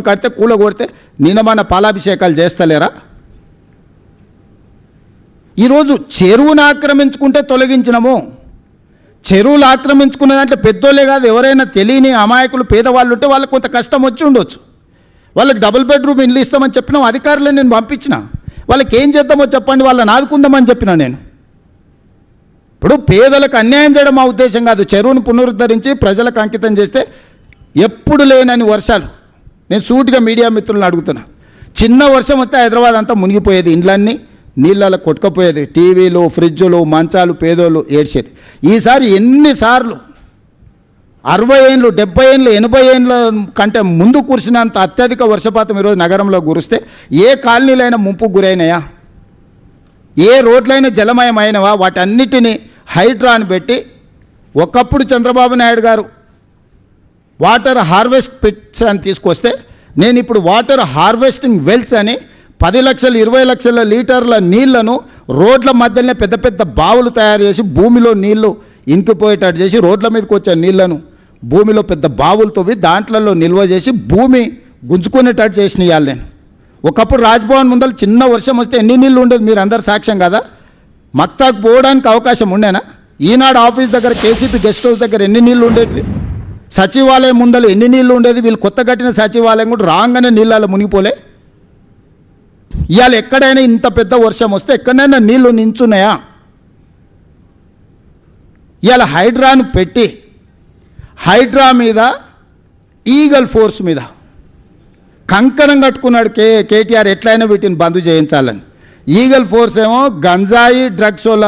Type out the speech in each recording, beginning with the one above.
కడితే కూలగొడితే నిన్నమన్న పాలాభిషేకాలు చేస్తలేరా? ఈరోజు చెరువును ఆక్రమించుకుంటే తొలగించినము. చెరువులు ఆక్రమించుకున్న దాంట్లో పెద్దోళ్ళే కాదు, ఎవరైనా తెలియని అమాయకులు పేదవాళ్ళు ఉంటే వాళ్ళకి కొంత కష్టం వచ్చి ఉండొచ్చు. వాళ్ళకి డబుల్ బెడ్రూమ్ ఇల్లు ఇస్తామని చెప్పినాం, అధికారులను నేను పంపించిన. వాళ్ళకి ఏం చేద్దామో చెప్పండి, వాళ్ళని ఆదుకుందామని చెప్పినా నేను. ఇప్పుడు పేదలకు అన్యాయం చేయడం మా ఉద్దేశం కాదు. చెరువును పునరుద్ధరించి ప్రజలకు అంకితం చేస్తే ఎప్పుడు లేనని వర్షాలు, నేను సూటిగా మీడియా మిత్రులను అడుగుతున్నా, చిన్న వర్షం వస్తే హైదరాబాద్ అంతా మునిగిపోయేది, ఇండ్లన్నీ నీళ్ళలో కొట్టుకపోయేది, టీవీలు ఫ్రిడ్జులు మంచాలు పేదోళ్ళు ఏడ్చేది. ఈసారి ఎన్నిసార్లు 60 ఏళ్ళు 70 ఏళ్ళు 80 ఏళ్ళ కంటే ముందు కురిసినంత అత్యధిక వర్షపాతం ఈరోజు నగరంలో కురిస్తే ఏ కాలనీలైనా ముంపుకు గురైనాయా? ఏ రోడ్లైనా జలమయమైనవా? వాటన్నిటినీ హైడ్రాని పెట్టి, ఒకప్పుడు చంద్రబాబు నాయుడు గారు వాటర్ హార్వెస్ట్ పిట్స్ అని తీసుకొస్తే, నేను ఇప్పుడు వాటర్ హార్వెస్టింగ్ వెల్స్ అని 10 లక్షలు 20 లక్షల లీటర్ల నీళ్లను రోడ్ల మధ్యలోనే పెద్ద పెద్ద బావులు తయారు చేసి భూమిలో నీళ్లు ఇంకిపోయేటట్టు చేసి, రోడ్ల మీదకి వచ్చే నీళ్లను భూమిలో పెద్ద బావులు తవ్వి దాంట్లలో నిల్వ చేసి భూమి గుంజుకునేటట్టు చేసిన ఇవాళ నేను. ఒకప్పుడు రాజ్భవన్ ముందర చిన్న వర్షం వస్తే ఎన్ని నీళ్ళు ఉండేది, మీరు అందరు సాక్ష్యం కదా. మక్తాకు పోవడానికి అవకాశం ఉండేనా? ఈనాడు ఆఫీస్ దగ్గర కేసీపీ గెస్ట్ హౌస్ దగ్గర ఎన్ని నీళ్ళు ఉండేవి? సచివాలయం ముందర ఎన్ని నీళ్ళు ఉండేది? వీళ్ళు కొత్త కట్టిన సచివాలయం కూడా రాగానే నీళ్ళలో మునిగిపోలే. ఇవాళ ఎక్కడైనా ఇంత పెద్ద వర్షం వస్తే ఎక్కడైనా నీళ్లు నించున్నాయా? ఇవాళ హైడ్రాను పెట్టి, హైడ్రా మీద ఈగల్ ఫోర్స్ మీద కంకణం కట్టుకున్నాడు కేటీఆర్, ఎట్లయినా వీటిని బంద్ చేయించాలని. ఈగల్ ఫోర్స్ ఏమో గంజాయి డ్రగ్స్ వల్ల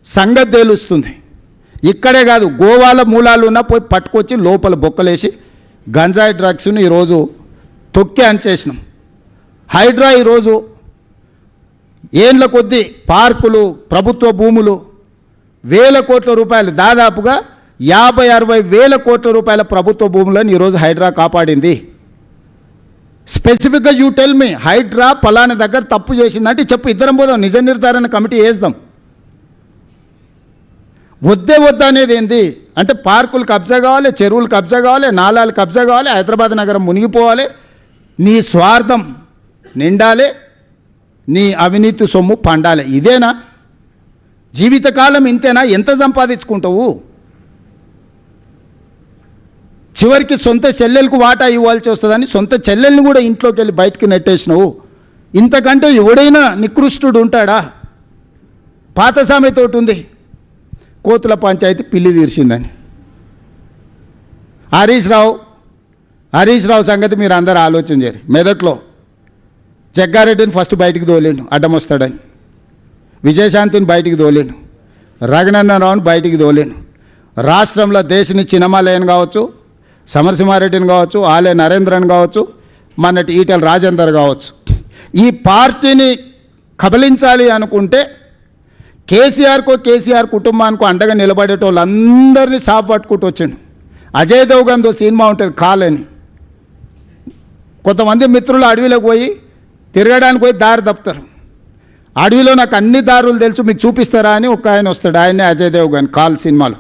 సంగతి తేలుస్తుంది. ఇక్కడే కాదు, గోవాల మూలాలు ఉన్నా పోయి పట్టుకొచ్చి లోపల బొక్కలేసి గంజాయి డ్రగ్స్ని ఈరోజు తొక్కి అంచేసినాం. హైడ్రా ఈరోజు ఏండ్ల కొద్దీ పార్కులు, ప్రభుత్వ భూములు, వేల కోట్ల రూపాయలు, దాదాపుగా 50-60 వేల కోట్ల రూపాయల ప్రభుత్వ భూములను ఈరోజు హైడ్రా కాపాడింది. స్పెసిఫిక్గా యూ టెల్ మీ, హైడ్రా పలానా దగ్గర తప్పు చేసిందంటే చెప్పు, ఇద్దరం పోదాం, నిజ నిర్ధారణ కమిటీ వేద్దాం. వద్దే వద్దా అనేది ఏంది అంటే, పార్కులు కబ్జా కావాలి, చెరువులు కబ్జా కావాలి, నాలాలు కబ్జా కావాలి, హైదరాబాద్ నగరం మునిగిపోవాలి, నీ స్వార్థం నిండాలి, నీ అవినీతి సొమ్ము పండాలి. ఇదేనా జీవితకాలం? ఇంతేనా? ఎంత సంపాదించుకుంటావు? చివరికి సొంత చెల్లెలకు వాటా ఇవ్వాల్సి వస్తుందని సొంత చెల్లెల్ని కూడా ఇంట్లోకి వెళ్ళి బయటకు నెట్టేసినావు. ఇంతకంటే ఎవడైనా నికృష్టుడు ఉంటాడా? పాత సామెత ఒకటి ఉంది, కోతుల పంచాయతీ పిల్లి తీర్చిందని. హరీష్ రావు సంగతి మీరు అందరూ ఆలోచన చేయరు. మెదక్లో జగ్గారెడ్డిని ఫస్ట్ బయటికి తోలేండు అడ్డం వస్తాడని, విజయశాంతిని బయటికి తోలేండు, రఘునందన్ రావుని బయటికి తోలేండు. రాష్ట్రంలో దేశని చిన్నమాలయన్ కావచ్చు, సమరసింహారెడ్డిని కావచ్చు, ఆలే నరేంద్రన్ కావచ్చు, మొన్నటి ఈటెల రాజేందర్ కావచ్చు, ఈ పార్టీని కబలించాలి అనుకుంటే కేసీఆర్ కుటుంబానికి అండగా నిలబడేటోళ్ళందరినీ సాపు పట్టుకుంటూ వచ్చిండు. అజయ్ దేవ్గన్తో సినిమా ఉంటుంది కాలని, కొంతమంది మిత్రులు అడవిలోకి పోయి తిరగడానికి పోయి దారి తప్పుతారు. అడవిలో నాకు అన్ని దారులు తెలుసు, మీకు చూపిస్తారా అని ఒక ఆయన వస్తాడు, ఆయనే అజయ్ దేవ్గన్ కాల్ సినిమాలో.